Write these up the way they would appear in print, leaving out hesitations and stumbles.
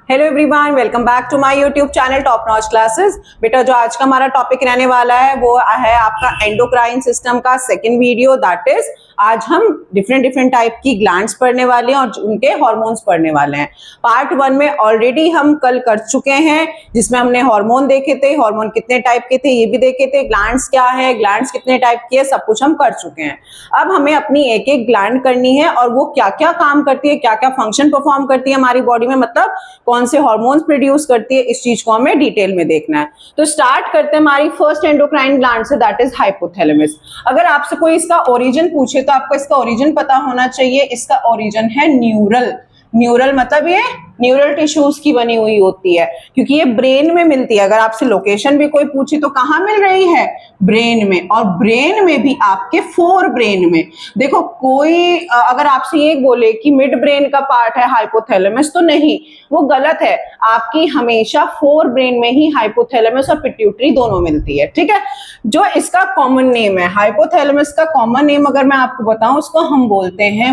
Hello everyone, welcome back to my YouTube channel top notch classes. बेटा जो आज का हमारा टॉपिक रहने वाला है वो है आपका एंडोक्राइन सिस्टम का सेकंड वीडियो। दैट इज आज हम डिफरेंट टाइप की ग्लैंड्स पढ़ने वाले हैं और उनके हार्मोन्स पढ़ने वाले हैं। पार्ट 1 में ऑलरेडी हम कल कर चुके हैं जिसमें हमने हार्मोन देखे थे, हार्मोन कितने टाइप के थे ये भी देखे थे, ग्लैंड्स क्या है, ग्लैंड्स कितने टाइप की है, सब कुछ हम कर चुके हैं। अब हमें अपनी एक एक ग्लैंड करनी है और वो क्या क्या काम करती है, क्या क्या फंक्शन परफॉर्म करती है हमारी बॉडी में, मतलब कौन से हार्मोन्स प्रोड्यूस करती है, इस चीज को हमें डिटेल में देखना है। तो स्टार्ट करते हैं हमारी फर्स्ट एंडोक्राइन ग्लैंड से, दैट इज हाइपोथैलेमस। अगर आपसे कोई इसका ओरिजिन पूछे तो आपको इसका ओरिजिन पता होना चाहिए। इसका ओरिजिन है न्यूरल। न्यूरल मतलब ये न्यूरल टिश्यूज की बनी हुई होती है क्योंकि ये ब्रेन में मिलती है। अगर आपसे लोकेशन भी कोई पूछे तो कहाँ मिल रही है? ब्रेन में। और ब्रेन में भी आपके फोर ब्रेन में। देखो कोई अगर आपसे ये बोले कि मिड ब्रेन का पार्ट है हाइपोथैलेमस, तो नहीं, वो गलत है। आपकी हमेशा फोर ब्रेन में ही हाइपोथैलेमस और पिट्यूटरी दोनों मिलती है। ठीक है, जो इसका कॉमन नेम है हाइपोथैलेमस का कॉमन नेम अगर मैं आपको बताऊं, उसको हम बोलते हैं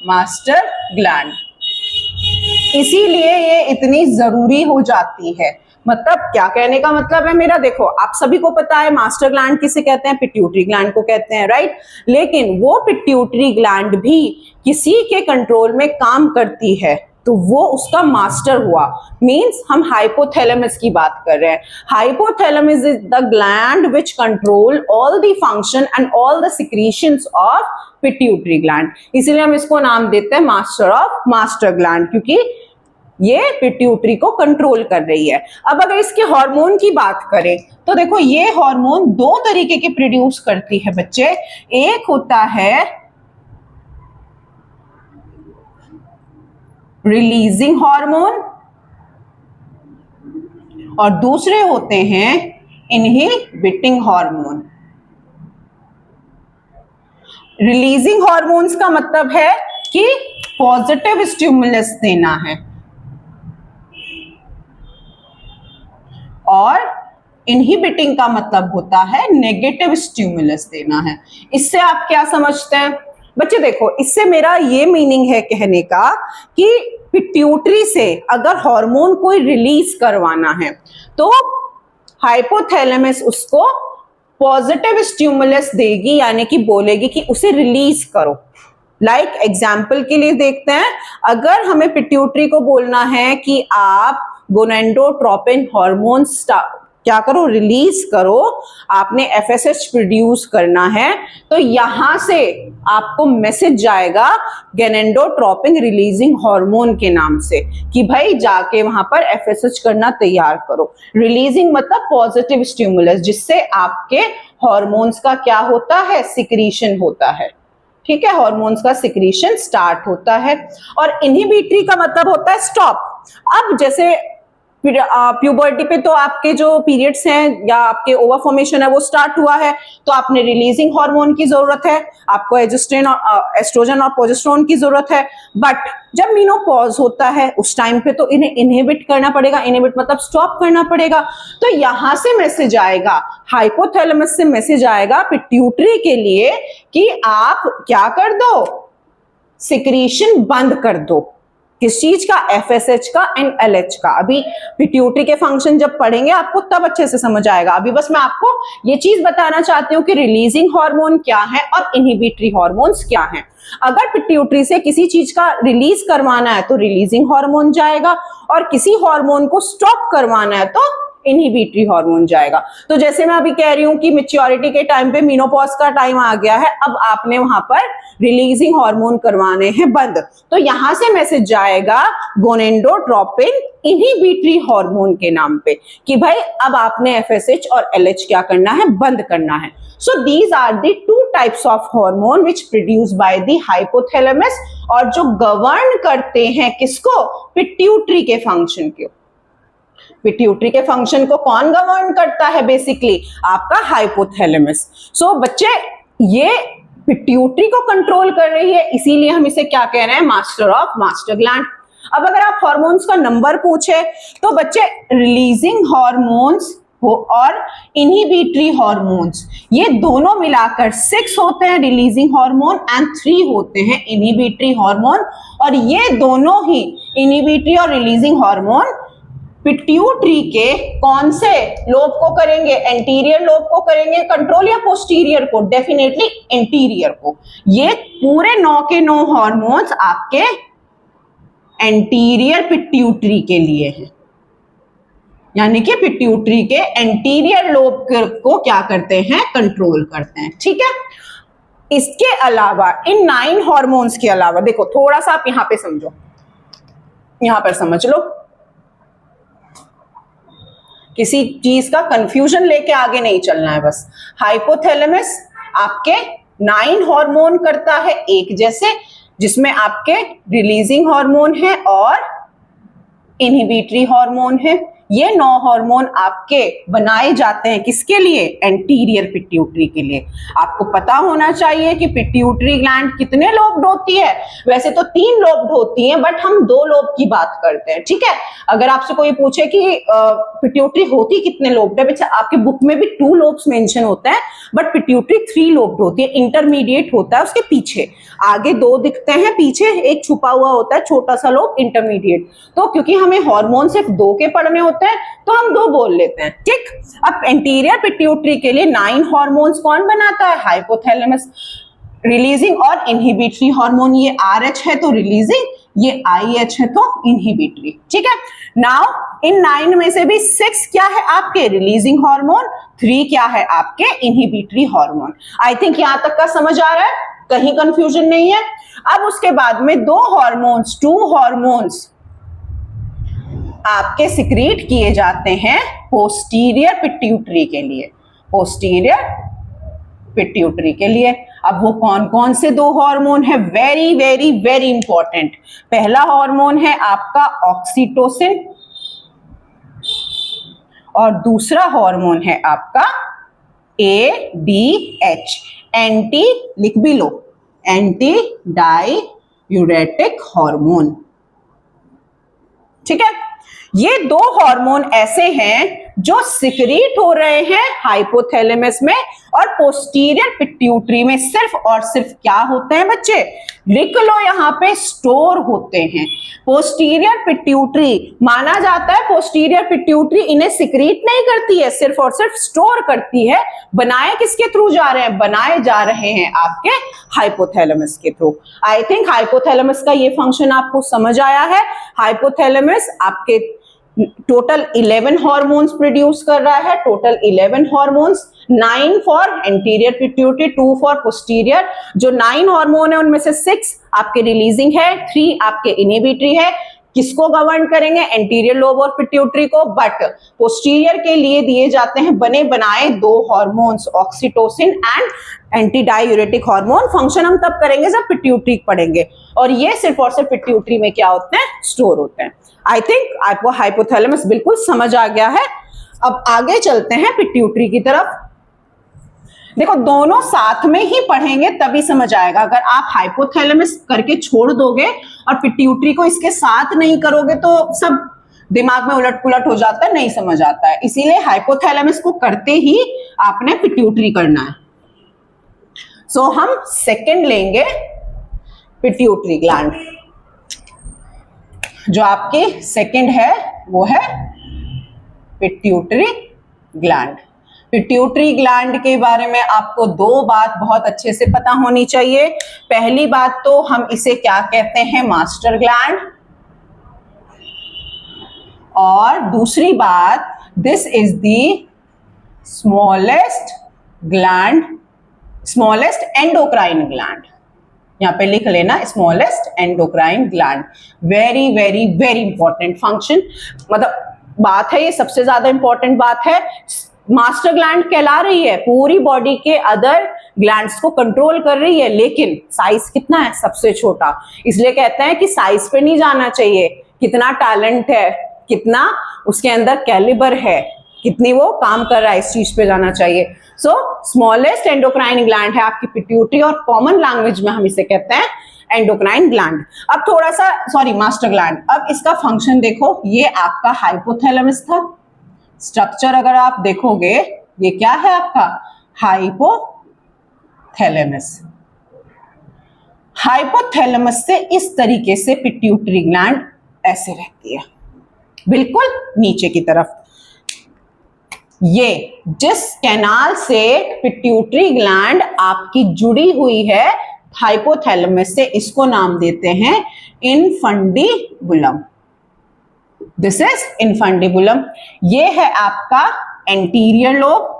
मास्टर ग्लैंड। इसीलिए ये इतनी जरूरी हो जाती है। मतलब क्या कहने का मतलब है मेरा, देखो आप सभी को पता है मास्टर ग्लैंड किसे कहते हैं, पिट्यूटरी ग्लैंड को कहते हैं, राइट। लेकिन वो पिट्यूटरी ग्लैंड भी किसी के कंट्रोल में काम करती है तो वो उसका मास्टर हुआ। मींस हम हाइपोथैलेमस की बात कर रहे हैं। Hypothalamus is the gland which control all the function and all the secretions of pituitary gland. इसीलिए हम इसको नाम देते हैं मास्टर ग्लैंड, क्योंकि ये पिट्यूटरी को कंट्रोल कर रही है। अब अगर इसके हार्मोन की बात करें तो देखो ये हार्मोन दो तरीके के प्रोड्यूस करती है बच्चे। एक होता है रिलीजिंग हार्मोन और दूसरे होते हैं इनहिबिटिंग हार्मोन। रिलीजिंग हार्मोन्स का मतलब है कि पॉजिटिव स्टिमुलस देना है और इनहिबिटिंग का मतलब होता है नेगेटिव स्टिमुलस देना है। इससे आप क्या समझते हैं बच्चे? देखो इससे मेरा ये मीनिंग है कहने का कि पिट्यूटरी से अगर हार्मोन कोई रिलीज करवाना है तो हाइपोथैलेमस उसको पॉजिटिव स्टिमुलस देगी, यानी कि बोलेगी कि उसे रिलीज करो। लाइक एग्जाम्पल के लिए देखते हैं, अगर हमें पिट्यूटरी को बोलना है कि आप गोनेडोट्रोपिन हार्मोन क्या करो, रिलीज करो, आपने एफएसएच प्रोड्यूस करना है, तो यहां से आपको मैसेज जाएगा गोनेडोट्रोपिन रिलीजिंग हार्मोन के नाम से कि भाई जाके वहां पर एफएसएच करना तैयार करो। रिलीजिंग मतलब पॉजिटिव स्टिमुलस, जिससे आपके हार्मोन्स का क्या होता है, सिक्रीशन होता है। ठीक है, हार्मोन्स का सिक्रीशन स्टार्ट होता है। और इनहिबिटरी का मतलब होता है स्टॉप। अब जैसे प्यूबर्टी पे तो आपके जो पीरियड्स हैं या आपके ओवर फॉर्मेशन है वो स्टार्ट हुआ है, तो आपने रिलीजिंग हार्मोन की जरूरत है, आपको एस्ट्रोजन और प्रोजेस्टेरोन की जरूरत है। बट जब मेनोपॉज होता है उस टाइम पे तो इन्हें इनहिबिट करना पड़ेगा। इनहिबिट मतलब स्टॉप करना पड़ेगा। तो यहां से मैसेज आएगा, हाइपोथैलेमस से मैसेज आएगा पिट्यूटरी के लिए कि आप क्या कर दो, सिक्रीशन बंद कर दो। किस चीज का? एफएसएच का एंड एलएच का। अभी पिट्यूटरी के फंक्शन जब पढ़ेंगे आपको तब अच्छे से समझ आएगा। अभी बस मैं आपको ये चीज बताना चाहती हूँ कि रिलीजिंग हार्मोन क्या है और इनहिबिटरी हार्मोन्स क्या हैं। अगर पिट्यूटरी से किसी चीज का रिलीज करवाना है तो रिलीजिंग हार्मोन जाएगा और किसी हार्मोन को स्टॉप करवाना है तो इनहिबिटरी हार्मोन जाएगा। तो जैसे मैं अभी कह रही हूं कि मैच्योरिटी के टाइम पे मेनोपॉज का टाइम आ गया है, अब आपने वहां पर रिलीजिंग हार्मोन करवाने हैं बंद, तो यहां से मैसेज जाएगा गोनेडोट्रोपिन इनहिबिटरी हार्मोन के नाम पे कि भाई अब आपने एफएसएच और एलएच क्या करना है, बंद करना है। So these are the two types of hormone which produced by the hypothalamus और जो गवर्न करते हैं किसको, पिट्यूटरी के फंक्शन को। पिट्यूटरी के फंक्शन को कौन गवर्न करता है? बेसिकली आपका हाइपोथैलेमस। सो बच्चे ये पिट्यूटरी को कंट्रोल कर रही है, इसीलिए हम इसे क्या कह रहे हैं, मास्टर ग्लैंड। अब अगर आप हार्मोन्स का नंबर पूछे तो बच्चे रिलीजिंग हार्मोन्स और इनहिबिटरी हार्मोन्स, ये दोनों मिलाकर 6 होते हैं रिलीजिंग हार्मोन एंड 3 होते हैं इनहिबिटरी हार्मोन। और ये दोनों ही इनहिबिटरी और रिलीजिंग हार्मोन पिट्यूटरी के कौन से लोब को करेंगे, एंटीरियर लोब को करेंगे कंट्रोल या पोस्टीरियर को? डेफिनेटली एंटीरियर को। ये पूरे 9 के 9 हार्मोन्स आपके एंटीरियर पिट्यूटरी के लिए हैं, यानी कि पिट्यूटरी के एंटीरियर लोब को क्या करते हैं, कंट्रोल करते हैं। ठीक है, इसके अलावा इन 9 हार्मोन्स के अलावा देखो थोड़ा सा आप यहां पे समझो, यहां पर समझ लो, किसी चीज का कंफ्यूजन लेके आगे नहीं चलना है बस। हाइपोथैलेमस आपके 9 हार्मोन करता है एक जैसे, जिसमें आपके रिलीजिंग हार्मोन है और इनहिबिटरी हार्मोन है। ये 9 हार्मोन आपके बनाए जाते हैं किसके लिए, एंटीरियर पिट्यूटरी के लिए। आपको पता होना चाहिए कि पिट्यूटरी ग्लैंड कितने लोब्ड होती है, वैसे तो 3 लोब्ड होती है, बट हम 2 लोब की बात करते हैं। ठीक है, अगर आपसे कोई पूछे कि पिट्यूटरी होती कितने लोब्ड है, बेटा आपके बुक में भी 2 लोब्स मेंशन होते हैं, बट पिट्यूटरी 3 लोब्ड होती है। इंटरमीडिएट होता है उसके पीछे, आगे 2 दिखते हैं, पीछे एक छुपा हुआ होता है छोटा सा लोब, इंटरमीडिएट। तो क्योंकि हमें हार्मोन सिर्फ 2 के पढ़ने होते हैं तो हम 2 बोल लेते हैं। ठीक, अब एंटीरियर पिट्यूटरी के लिए 9 हार्मोन्स कौन बनाता है, हाइपोथैलेमस। रिलीजिंग और इनहिबिटरी हार्मोन, ये RH है तो रिलीजिंग, ये IH है तो इनहिबिटरी। ठीक है, नाउ इन 9 में से भी 6 क्या है आपके रिलीजिंग हार्मोन, 3 क्या है आपके इनहिबिटरी हार्मोन। आई थिंक यहां तक का समझ आ रहा है, कहीं कंफ्यूजन नहीं है। अब उसके बाद में 2 हार्मोन्स आपके सिक्रीट किए जाते हैं पोस्टीरियर पिट्यूटरी के लिए, पोस्टीरियर पिट्यूटरी के लिए। अब वो कौन कौन से 2 हार्मोन है, वेरी वेरी वेरी इंपॉर्टेंट। पहला हार्मोन है आपका ऑक्सीटोसिन और दूसरा हार्मोन है आपका ADH, एंटी, लिख भी लो, एंटी डाययूरेटिक हार्मोन। ठीक है, ये 2 हार्मोन ऐसे हैं जो सिक्रीट हो रहे हैं हाइपोथैलेमस में और पोस्टीरियर पिट्यूटरी में सिर्फ और सिर्फ क्या होते हैं बच्चे, लिख लो यहां पे, स्टोर होते हैं। पोस्टीरियर पिट्यूटरी माना जाता है, पोस्टीरियर पिट्यूटरी इन्हें सिक्रीट नहीं करती है, सिर्फ और सिर्फ स्टोर करती है। बनाए किसके थ्रू जा रहे हैं, बनाए जा रहे हैं आपके हाइपोथैलेमस के थ्रू। आई थिंक हाइपोथैलेमस का ये फंक्शन आपको समझ आया है। हाइपोथैलेमस आपके टोटल 11 हार्मोन्स प्रोड्यूस कर रहा है, total 11 hormones, 9 for anterior pituitary, 2 for posterior. जो 9 हार्मोन है उनमें से 6 आपके रिलीजिंग है, 3 आपके इनहिबिटरी है। किसको गवर्न करेंगे, एंटीरियर लोब और पिट्यूटरी को। बट पोस्टीरियर के लिए दिए जाते हैं बने बनाए 2 hormones, oxytocin and anti diuretic hormone. Function हम तब करेंगे जब पिट्यूटरी पढ़ेंगे, और ये सिर्फ और सिर्फ पिट्यूटरी में क्या होते हैं, स्टोर होते हैं। आई थिंक आपको हाइपोथैलेमस बिल्कुल समझ आ गया है। अब आगे चलते हैं पिट्यूटरी की तरफ। देखो दोनों साथ में ही पढ़ेंगे तभी समझ आएगा। अगर आप हाइपोथैलेमस करके छोड़ दोगे और पिट्यूटरी को इसके साथ नहीं करोगे तो सब दिमाग में उलट पुलट हो जाता है, नहीं समझ आता है। इसीलिए हाइपोथैलेमस को करते ही आपने पिट्यूटरी करना है। सो हम सेकंड लेंगे पिट्यूटरी ग्लैंड। जो आपकी सेकंड है वो है पिट्यूटरी ग्लैंड। पिट्यूटरी ग्लैंड के बारे में आपको 2 बात बहुत अच्छे से पता होनी चाहिए। पहली बात तो हम इसे क्या कहते हैं, मास्टर ग्लैंड, और दूसरी बात, this is the smallest gland, smallest endocrine gland. यहां पे लिख लेना, smallest endocrine gland. Very very very important function, मतलब बात है, ये सबसे ज्यादा इंपॉर्टेंट बात है। मास्टर ग्लैंड कहला रही है, पूरी बॉडी के अदर ग्लैंड्स को कंट्रोल कर रही है, लेकिन साइज कितना है, सबसे छोटा। इसलिए कहते हैं कि साइज पे नहीं जाना चाहिए, कितना टैलेंट है, कितना उसके अंदर कैलिबर है, कितनी वो काम कर रहा है, इस चीज पे जाना चाहिए। सो स्मॉलेस्ट एंडोक्राइन ग्लैंड है आपकी पिट्यूटरी, और कॉमन लैंग्वेज में हम इसे कहते हैं एंडोक्राइन ग्लैंड। अब थोड़ा सा, सॉरी, मास्टर ग्लैंड। अब इसका फंक्शन देखो, ये आपका हाइपोथैलेमस था, स्ट्रक्चर अगर आप देखोगे, ये क्या है आपका हाइपोथैलेमस। हाइपोथैलेमस से इस तरीके से पिट्यूटरी ग्लैंड ऐसे रहती है, बिल्कुल नीचे की तरफ। ये जिस कैनाल से पिट्यूटरी ग्लैंड आपकी जुड़ी हुई है हाइपोथैलेमस से, इसको नाम देते हैं इनफंडिबुलम। This is infundibulum. ये है आपका एंटीरियर लोब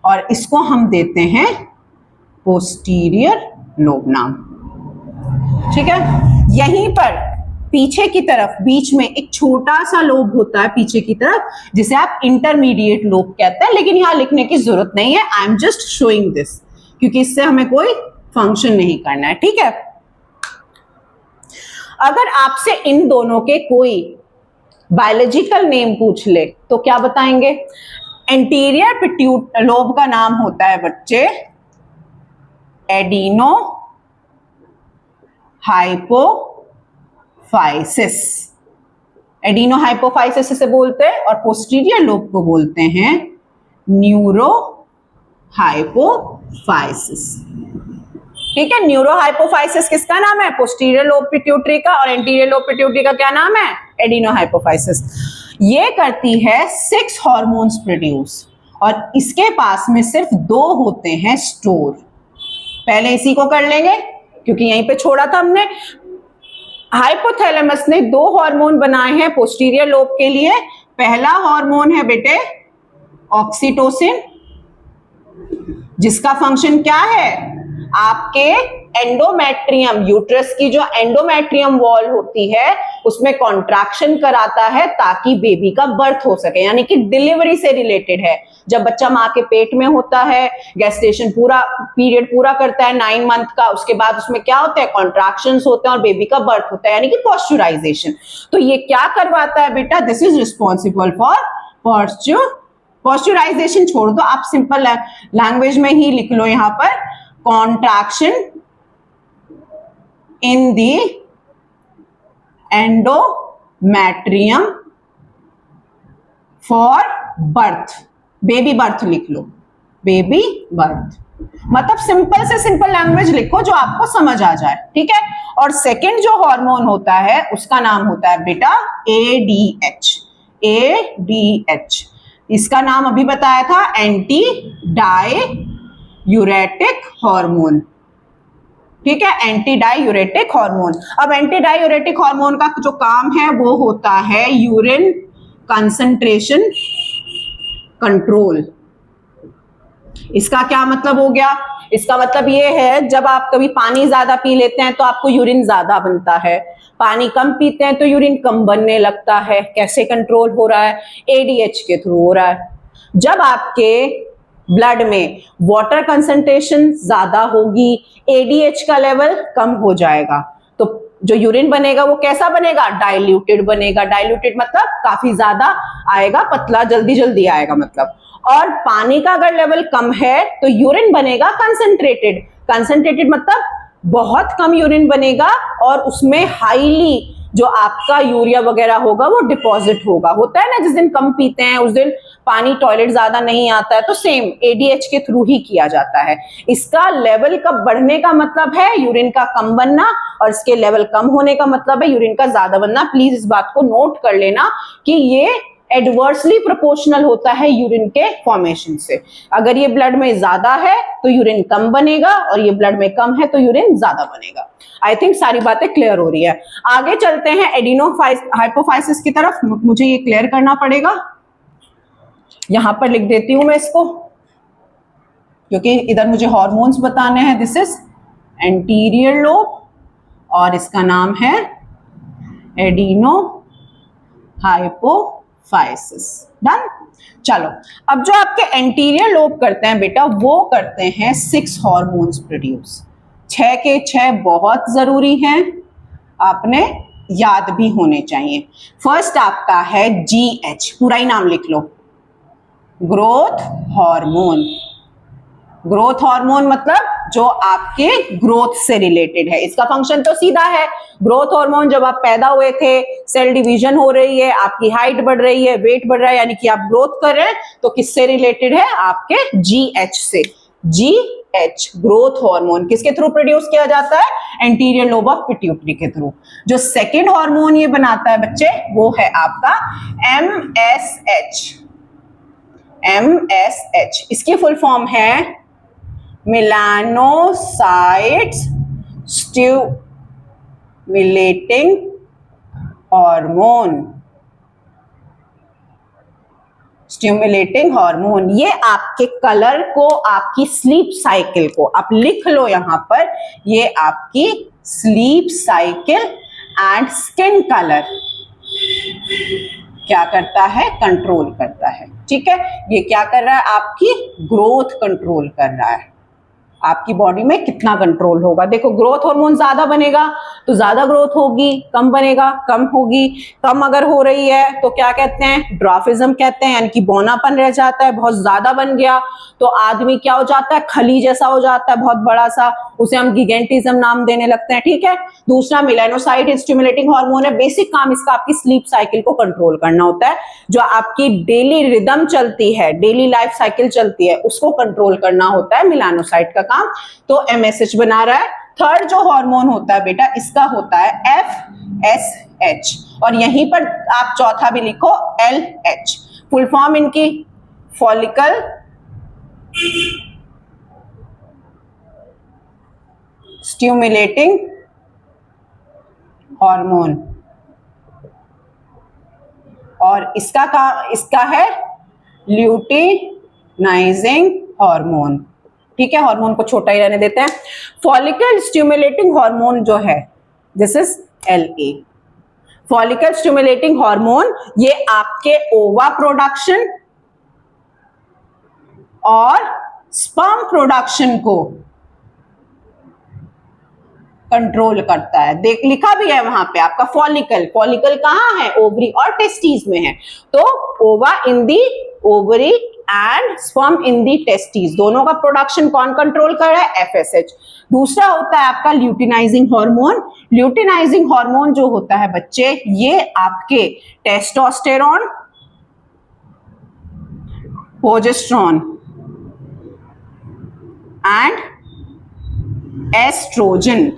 और इसको हम देते हैं पोस्टीरियर लोब नाम। ठीक है, यहीं पर पीछे की तरफ बीच में एक छोटा सा लोब होता है पीछे की तरफ, जिसे आप इंटरमीडिएट लोब कहते हैं, लेकिन यहां लिखने की जरूरत नहीं है। I am just showing this, क्योंकि इससे हमें कोई फंक्शन नहीं करना है। ठीक है, अगर आपसे इन दोनों के कोई बायोलॉजिकल नेम पूछ ले तो क्या बताएंगे? एंटीरियर पिट्यूट लोब का नाम होता है बच्चे एडिनो हाइपोफाइसिस। एडिनो हाइपोफाइसिस इसे बोलते हैं, और पोस्टीरियर लोब को बोलते हैं न्यूरो हाइपोफाइसिस। ठीक है, न्यूरो हाइपोफाइसिस किसका नाम है? पोस्टीरियर लोब पिट्यूटरी का। और एंटीरियर लोब पिट्यूटरी का क्या नाम है? Adeno hypophysis. ये करती है 6 हार्मोन्स प्रोड्यूस, और इसके पास में सिर्फ 2 होते हैं स्टोर। पहले इसी को कर लेंगे क्योंकि यहीं पे छोड़ा था हमने। हाइपोथैलेमस ने 2 हार्मोन बनाए हैं पोस्टीरियर लोब के लिए। पहला हार्मोन है बेटे ऑक्सीटोसिन, जिसका फंक्शन क्या है? आपके एंडोमेट्रियम, यूट्रस की जो एंडोमेट्रियम वॉल होती है उसमें कॉन्ट्रैक्शन कराता है ताकि बेबी का बर्थ हो सके, यानी कि डिलीवरी से रिलेटेड है। जब बच्चा माँ के पेट में होता है, गेस्टेशन पूरा पीरियड पूरा करता है 9 मंथ का, उसके बाद उसमें क्या होता है? कॉन्ट्रैक्शंस होते हैं और बेबी का बर्थ होता है, यानी कि पॉस्चराइजेशन। तो ये क्या करवाता है बेटा? This is responsible for pasteurisation. छोड़ दो, आप सिंपल लैंग्वेज में ही लिख लो यहां पर, contraction in the endometrium for birth। Baby birth लिख लो, बेबी बर्थ। मतलब सिंपल से सिंपल लैंग्वेज लिखो जो आपको समझ आ जाए। ठीक है, और सेकंड जो हार्मोन होता है उसका नाम होता है बेटा ADH। ADH इसका नाम अभी बताया था, एंटी डाययूरेटिक हार्मोन। ठीक है, एंटी डाययूरेटिक हार्मोन। अब एंटी डाययूरेटिक हार्मोन का जो काम है वो होता है यूरिन कंसंट्रेशन कंट्रोल। इसका क्या मतलब हो गया? इसका मतलब ये है, जब आप कभी पानी ज्यादा पी लेते हैं तो आपको यूरिन ज्यादा बनता है, पानी कम पीते हैं तो यूरिन कम बनने लगता है। कैसे कंट्रोल हो रहा है? ADH के थ्रू हो रहा है। जब आपके ब्लड में वाटर कंसंट्रेशन ज्यादा होगी, ADH का लेवल कम हो जाएगा, तो जो यूरिन बनेगा वो कैसा बनेगा? डाइल्यूटेड बनेगा। डाइल्यूटेड मतलब काफी ज्यादा आएगा, पतला जल्दी जल्दी आएगा मतलब। और पानी का अगर लेवल कम है तो यूरिन बनेगा कंसंट्रेटेड। कंसंट्रेटेड मतलब बहुत कम यूरिन बनेगा और उसमें हाईली जो आपका यूरिया वगैरह होगा वो डिपॉजिट होगा। होता है ना, जिस दिन कम पीते हैं उस दिन पानी टॉयलेट ज्यादा नहीं आता है, तो सेम ADH के थ्रू ही किया जाता है। इसका लेवल का बढ़ने का मतलब है यूरिन का कम बनना, और इसके लेवल कम होने का मतलब है यूरिन का ज्यादा बनना। प्लीज इस बात को नोट कर लेना कि ये एडवर्सली प्रोपोर्शनल होता है यूरिन के फॉर्मेशन से। अगर ये ब्लड में ज्यादा है तो यूरिन कम बनेगा, और ये ब्लड में कम है तो यूरिन ज्यादा बनेगा। आई थिंक सारी बातें क्लियर हो रही है। आगे चलते हैं एडिनो हाइपोफाइसिस की तरफ। मुझे ये क्लियर करना पड़ेगा, यहां पर लिख देती हूं मैं इसको, क्योंकि इधर मुझे हार्मोन्स बताने हैं। दिस इज एंटीरियर लोब और इसका नाम है एडिनो हाइपोफाइसिस। डन। चलो, अब जो आपके एंटीरियर लोब करते हैं बेटा, वो करते हैं 6 हार्मोन्स प्रोड्यूस। 6 के 6 बहुत जरूरी हैं, आपने याद भी होने चाहिए। फर्स्ट आपका है GH, पूरा ही नाम लिख लो, ग्रोथ हार्मोन। ग्रोथ हार्मोन मतलब जो आपके ग्रोथ से रिलेटेड है। इसका फंक्शन तो सीधा है, ग्रोथ हार्मोन जब आप पैदा हुए थे, सेल डिवीजन हो रही है, आपकी हाइट बढ़ रही है, वेट बढ़ रहा है, यानी कि आप ग्रोथ कर रहे हैं, तो किससे रिलेटेड है? आपके GH से। GH ग्रोथ हार्मोन किसके थ्रू प्रोड्यूस किया जाता है? एंटीरियर लोब ऑफ पिट्यूटरी के थ्रू। जो सेकेंड हार्मोन ये बनाता है बच्चे, वो है आपका MSH। MSH इसकी फुल फॉर्म है melanocytes stimulating hormone. Stimulating hormone ये आपके कलर को, आपकी स्लीप साइकिल को, आप लिख लो यहां पर, ये आपकी sleep cycle and skin colour क्या करता है? कंट्रोल करता है। ठीक है, ये क्या कर रहा है? आपकी ग्रोथ कंट्रोल कर रहा है। आपकी बॉडी में कितना कंट्रोल होगा? देखो, ग्रोथ हार्मोन ज्यादा बनेगा तो ज्यादा ग्रोथ होगी, कम बनेगा कम होगी। कम अगर हो रही है तो क्या कहते हैं? ड्वार्फिज्म कहते हैं, यानी कि बौनापन रह जाता है। बहुत ज्यादा बन गया तो आदमी क्या हो जाता है? खली जैसा हो जाता है, बहुत बड़ा सा, उसे हम गिगेंटिज्म नाम देने लगते हैं। ठीक है। दूसरा मेलानोसाइट स्टिमुलेटिंग हार्मोन है। बेसिक काम इसका आपकी स्लीप साइकिल को कंट्रोल करना होता है। जो आपकी डेली रिदम चलती है, डेली लाइफ साइकिल चलती है, उसको कंट्रोल करना होता है मेलानोसाइट का काम। तो MSH बना रहा है। थर्ड जो हार्मोन होता है बेटा, इसका होता है FSH, और यहीं पर आप चौथा भी लिखो LH। फुल फॉर्म इनकी फॉलिकल स्टिमुलेटिंग हार्मोन, और इसका है ल्यूटिनाइजिंग हार्मोन। ठीक है, हार्मोन को छोटा ही रहने देते हैं। फॉलिकल स्टिमुलेटिंग हार्मोन जो है, this is LA। Follicle stimulating hormone ये आपके ओवा प्रोडक्शन और स्पर्म प्रोडक्शन को कंट्रोल करता है। देख, लिखा भी है वहां पे आपका फॉलिकल। फॉलिकल कहां है? ओवरी और टेस्टिस में है। तो ova in the ovary and sperm in the testis, दोनों का प्रोडक्शन कौन कंट्रोल कर रहा है? FSH। दूसरा होता है आपका ल्यूटिनाइजिंग हार्मोन। ल्यूटिनाइजिंग हार्मोन जो होता है बच्चे, ये आपके टेस्टोस्टेरोन, प्रोजेस्टेरोन एंड एस्ट्रोजन,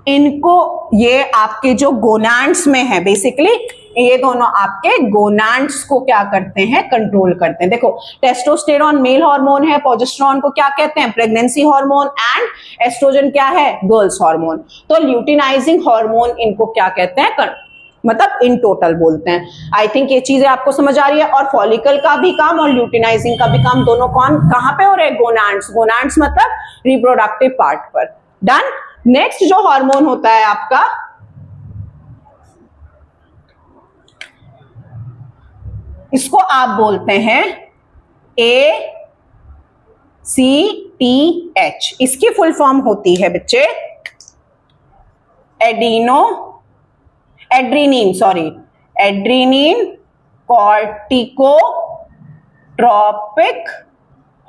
इनको, ये आपके जो गोनाड्स में है, बेसिकली ये दोनों आपके गोनाड्स को क्या करते हैं? कंट्रोल करते हैं। देखो, टेस्टोस्टेरोन मेल हार्मोन है, प्रोजेस्टेरोन को क्या कहते हैं? प्रेगनेंसी हार्मोन, एंड एस्ट्रोजन क्या है? Girls hormone. तो ल्यूटिनाइजिंग हार्मोन इनको क्या कहते हैं? मतलब इन टोटल बोलते हैं। आई थिंक ये चीजें आपको समझ आ रही है। और फॉलिकल का भी काम और ल्यूटिनाइजिंग का भी काम, दोनों कहां पे हो रहे हैं? गोनाड्स। गोनाड्स मतलब रिप्रोडक्टिव पार्ट पर। डन। नेक्स्ट जो हार्मोन होता है आपका, इसको आप बोलते हैं ACTH। इसकी फुल फॉर्म होती है बच्चे एड्रीनिन कॉर्टिकोट्रोपिक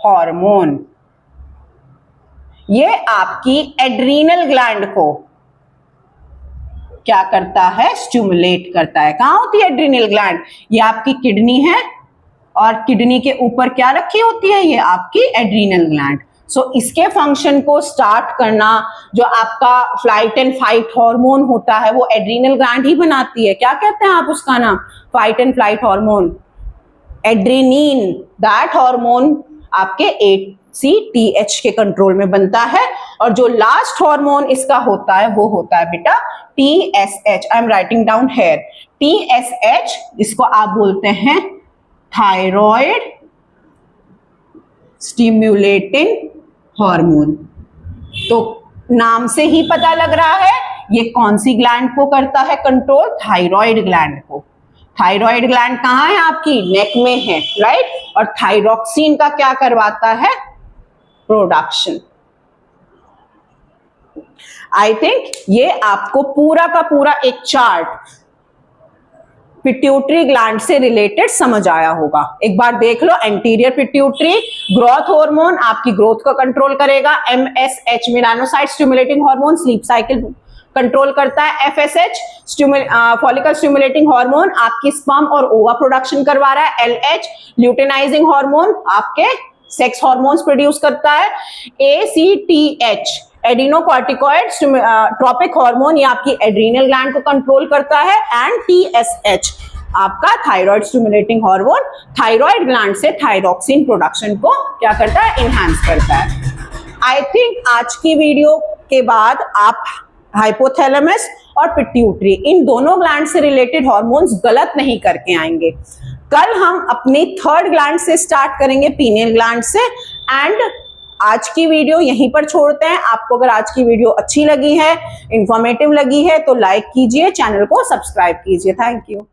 हार्मोन। ये आपकी एड्रीनल ग्लैंड को क्या करता है? स्टिमुलेट करता है। कहां होती है एड्रीनल ग्लैंड? ये आपकी किडनी है, और किडनी के ऊपर क्या रखी होती है? ये आपकी एड्रीनल ग्लैंड। सो इसके फंक्शन को स्टार्ट करना, जो आपका फ्लाइट एंड फाइट हार्मोन होता है, वो एड्रीनल ग्लैंड ही बनाती है। क्या कहते हैं आप उसका नाम? Fight and flight hormone, adrenaline. That hormone आपके ACTH के कंट्रोल में बनता है। और जो लास्ट हार्मोन इसका होता है, वो होता है बेटा TSH। I am writing down here. TSH, इसको आप बोलते हैं थायराइड स्टिमुलेटिंग हार्मोन। तो नाम से ही पता लग रहा है ये कौन सी ग्लैंड को करता है कंट्रोल? थायराइड ग्लैंड को। थायराइड ग्लैंड कहां है? आपकी नेक में है, राइट। और थायरोक्सिन का क्या करवाता है? प्रोडक्शन। आई थिंक ये आपको पूरा का पूरा एक चार्ट पिट्यूटरी ग्लैंड से रिलेटेड समझ आया होगा। एक बार देख लो, एंटीरियर पिट्यूटरी ग्रोथ हार्मोन आपकी ग्रोथ को कंट्रोल करेगा। MSH melanocyte stimulating hormone sleep cycle control करता है। FSH फॉलिकल स्टिमुलेटिंग हार्मोन आपकी स्पर्म और ओवा प्रोडक्शन करवा रहा है। LH ल्यूटेनाइजिंग हार्मोन आपके सेक्स हार्मोन्स प्रोड्यूस करता है। ACTH एडिनोकॉर्टिकॉइड ट्रोपिक हार्मोन, ये आपकी एड्रीनल ग्लैंड को कंट्रोल करता है। एंड TSH आपका thyroid stimulating hormone thyroid gland से थायरोक्सिन प्रोडक्शन को क्या करता है, इनहांस करता है। आई थिंक आज की वीडियो के बाद आप हाइपोथैलेमस और पिट्यूटरी इन दोनों ग्लैंड से रिलेटेड हार्मोन्स गलत नहीं करके आएंगे। कल हम अपनी थर्ड ग्लैंड से स्टार्ट करेंगे, पीनियल ग्लैंड से। एंड आज की वीडियो यहीं पर छोड़ते हैं। आपको अगर आज की वीडियो अच्छी लगी है, इंफॉर्मेटिव लगी है, तो लाइक कीजिए, चैनल को सब्सक्राइब कीजिए। Thank you.